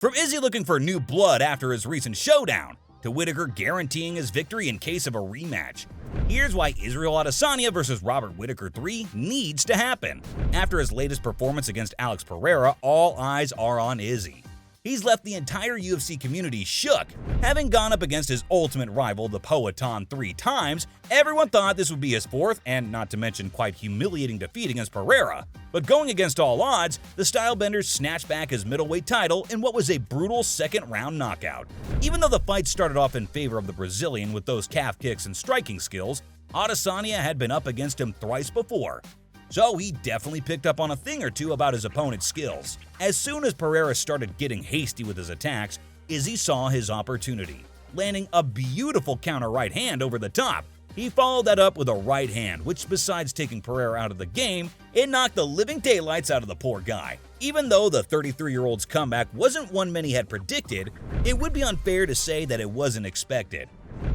From Izzy looking for new blood after his recent showdown, to Whittaker guaranteeing his victory in case of a rematch. Here's why Israel Adesanya vs. Robert Whittaker 3 needs to happen. After his latest performance against Alex Pereira, all eyes are on Izzy. He's left the entire UFC community shook. Having gone up against his ultimate rival, the Powhatan, 3 times, everyone thought this would be his 4th and not to mention quite humiliating defeat against Pereira. But going against all odds, the Stylebender snatched back his middleweight title in what was a brutal second-round knockout. Even though the fight started off in favor of the Brazilian with those calf kicks and striking skills, Adesanya had been up against him thrice before. So he definitely picked up on a thing or two about his opponent's skills. As soon as Pereira started getting hasty with his attacks, Izzy saw his opportunity, landing a beautiful counter right hand over the top. He followed that up with a right hand, which besides taking Pereira out of the game, it knocked the living daylights out of the poor guy. Even though the 33-year-old's comeback wasn't one many had predicted, it would be unfair to say that it wasn't expected.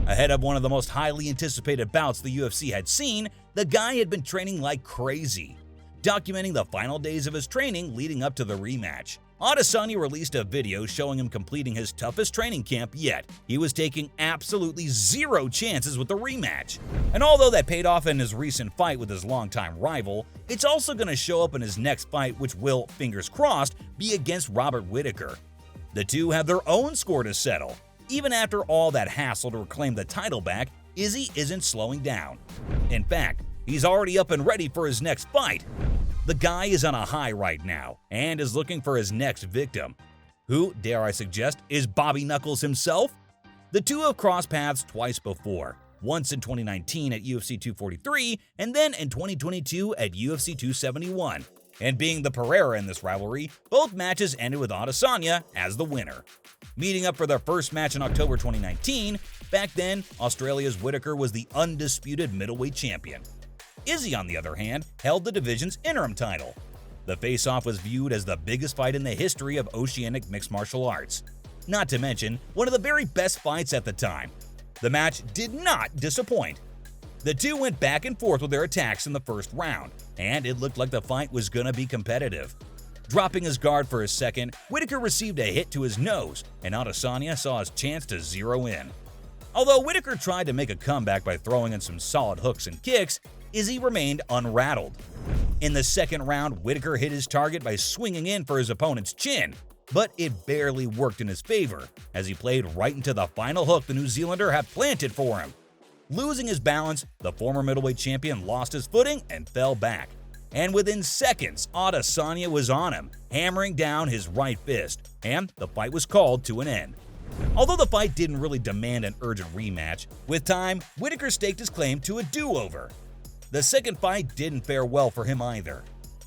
Ahead of one of the most highly anticipated bouts the UFC had seen, the guy had been training like crazy, documenting the final days of his training leading up to the rematch. Adesanya released a video showing him completing his toughest training camp yet. He was taking absolutely zero chances with the rematch. And although that paid off in his recent fight with his longtime rival, it's also going to show up in his next fight, which will, fingers crossed, be against Robert Whittaker. The two have their own score to settle. Even after all that hassle to reclaim the title back, Izzy isn't slowing down. In fact, he's already up and ready for his next fight. The guy is on a high right now and is looking for his next victim, who, dare I suggest, is Bobby Knuckles himself. The two have crossed paths twice before, once in 2019 at UFC 243 and then in 2022 at UFC 271. And being the Pereira in this rivalry, both matches ended with Adesanya as the winner. Meeting up for their first match in October 2019, back then, Australia's Whittaker was the undisputed middleweight champion. Izzy, on the other hand, held the division's interim title. The face-off was viewed as the biggest fight in the history of Oceanic mixed martial arts. Not to mention, one of the very best fights at the time. The match did not disappoint. The two went back and forth with their attacks in the first round, and it looked like the fight was gonna be competitive. Dropping his guard for a second, Whittaker received a hit to his nose, and Adesanya saw his chance to zero in. Although Whittaker tried to make a comeback by throwing in some solid hooks and kicks, Izzy remained unrattled. In the second round, Whittaker hit his target by swinging in for his opponent's chin, but it barely worked in his favor, as he played right into the final hook the New Zealander had planted for him. Losing his balance, the former middleweight champion lost his footing and fell back. And within seconds, Adesanya was on him, hammering down his right fist, and the fight was called to an end. Although the fight didn't really demand an urgent rematch, with time, Whittaker staked his claim to a do-over. The second fight didn't fare well for him either.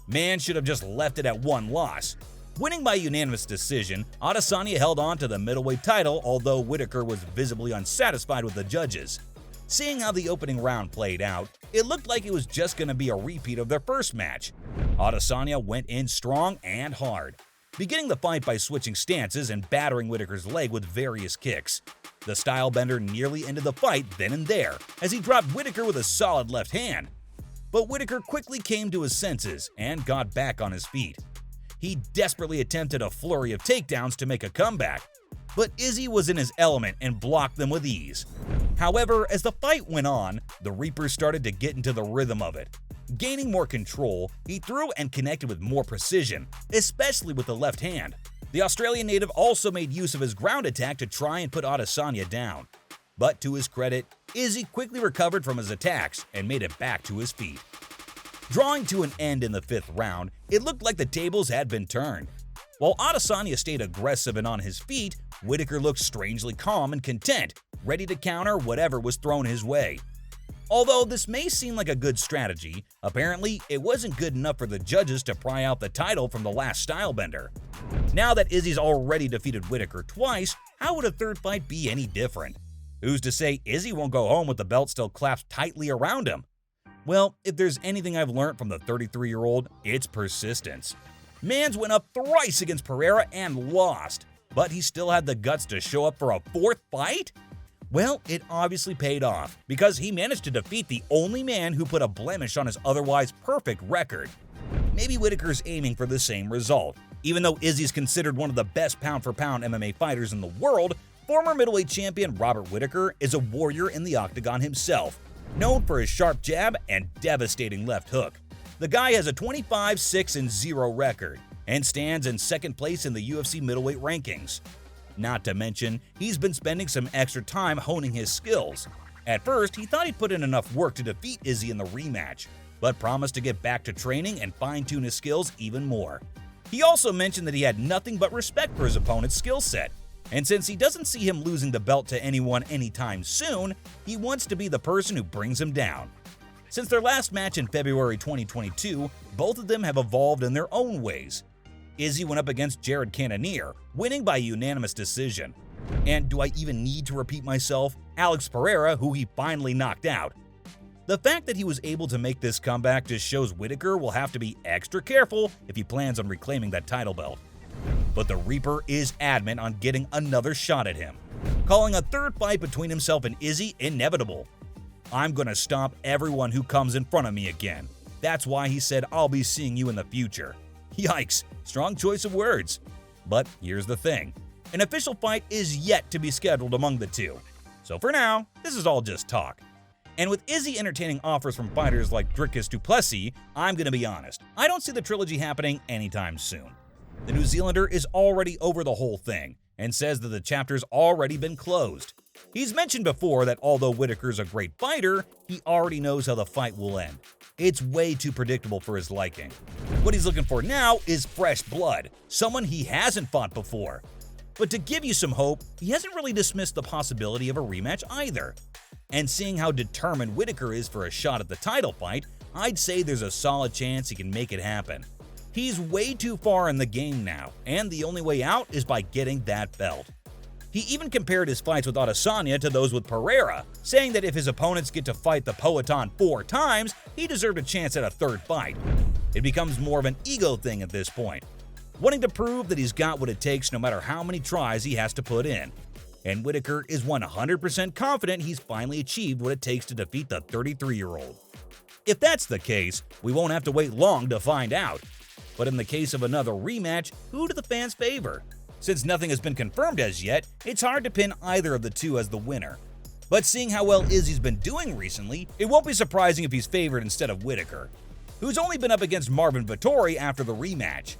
Man should have just left it at one loss. Winning by unanimous decision, Adesanya held on to the middleweight title, although Whittaker was visibly unsatisfied with the judges. Seeing how the opening round played out, it looked like it was just going to be a repeat of their first match. Adesanya went in strong and hard, beginning the fight by switching stances and battering Whittaker's leg with various kicks. The Stylebender nearly ended the fight then and there, as he dropped Whittaker with a solid left hand. But Whittaker quickly came to his senses and got back on his feet. He desperately attempted a flurry of takedowns to make a comeback, but Izzy was in his element and blocked them with ease. However, as the fight went on, the Reaper started to get into the rhythm of it. Gaining more control, he threw and connected with more precision, especially with the left hand. The Australian native also made use of his ground attack to try and put Adesanya down. But to his credit, Izzy quickly recovered from his attacks and made it back to his feet. Drawing to an end in the 5th round, it looked like the tables had been turned. While Adesanya stayed aggressive and on his feet, Whittaker looked strangely calm and content, ready to counter whatever was thrown his way. Although this may seem like a good strategy, apparently it wasn't good enough for the judges to pry out the title from the last Stylebender. Now that Izzy's already defeated Whittaker twice, how would a third fight be any different? Who's to say Izzy won't go home with the belt still clasped tightly around him? Well, if there's anything I've learned from the 33-year-old, it's persistence. Mans went up thrice against Pereira and lost, but he still had the guts to show up for a 4th fight? Well, it obviously paid off, because he managed to defeat the only man who put a blemish on his otherwise perfect record. Maybe Whittaker's aiming for the same result, Even though Izzy's considered one of the best pound-for-pound MMA fighters in the world, former middleweight champion Robert Whittaker is a warrior in the octagon himself, known for his sharp jab and devastating left hook. The guy has a 25-6-0 record and stands in second place in the UFC middleweight rankings. Not to mention, he's been spending some extra time honing his skills. At first, he thought he'd put in enough work to defeat Izzy in the rematch, but promised to get back to training and fine-tune his skills even more. He also mentioned that he had nothing but respect for his opponent's skill set, and since he doesn't see him losing the belt to anyone anytime soon, he wants to be the person who brings him down. Since their last match in February 2022, both of them have evolved in their own ways. Izzy went up against Jared Cannonier, winning by unanimous decision. And do I even need to repeat myself? Alex Pereira, who he finally knocked out. The fact that he was able to make this comeback just shows Whittaker will have to be extra careful if he plans on reclaiming that title belt. But the Reaper is adamant on getting another shot at him, calling a third fight between himself and Izzy inevitable. "I'm gonna stomp everyone who comes in front of me again. That's why he said I'll be seeing you in the future." Yikes, strong choice of words. But here's the thing, an official fight is yet to be scheduled among the two. So for now, this is all just talk. And with Izzy entertaining offers from fighters like Dricus du Plessis, I'm gonna be honest, I don't see the trilogy happening anytime soon. The New Zealander is already over the whole thing and says that the chapter's already been closed. He's mentioned before that although Whittaker's a great fighter, he already knows how the fight will end. It's way too predictable for his liking. What he's looking for now is fresh blood, someone he hasn't fought before. But to give you some hope, he hasn't really dismissed the possibility of a rematch either. And seeing how determined Whittaker is for a shot at the title fight, I'd say there's a solid chance he can make it happen. He's way too far in the game now, and the only way out is by getting that belt. He even compared his fights with Adesanya to those with Pereira, saying that if his opponents get to fight the Poetan 4 times, he deserved a chance at a third fight. It becomes more of an ego thing at this point, wanting to prove that he's got what it takes no matter how many tries he has to put in. And Whittaker is 100% confident he's finally achieved what it takes to defeat the 33-year-old. If that's the case, we won't have to wait long to find out. But in the case of another rematch, who do the fans favor? Since nothing has been confirmed as yet, it's hard to pin either of the two as the winner. But seeing how well Izzy's been doing recently, it won't be surprising if he's favored instead of Whittaker, who's only been up against Marvin Vettori after the rematch.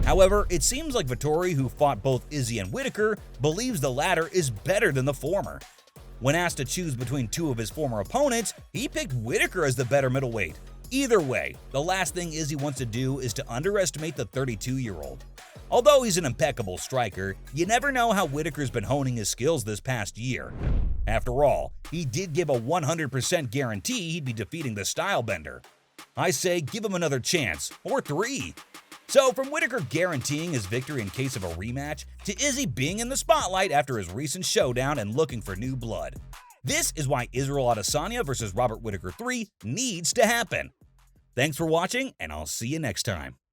However, it seems like Vettori, who fought both Izzy and Whittaker, believes the latter is better than the former. When asked to choose between two of his former opponents, he picked Whittaker as the better middleweight. Either way, the last thing Izzy wants to do is to underestimate the 32-year-old. Although he's an impeccable striker, you never know how Whittaker's been honing his skills this past year. After all, he did give a 100% guarantee he'd be defeating the Stylebender. I say give him another chance, or 3. So from Whittaker guaranteeing his victory in case of a rematch, to Izzy being in the spotlight after his recent showdown and looking for new blood. This is why Israel Adesanya vs. Robert Whittaker 3 needs to happen. Thanks for watching, and I'll see you next time.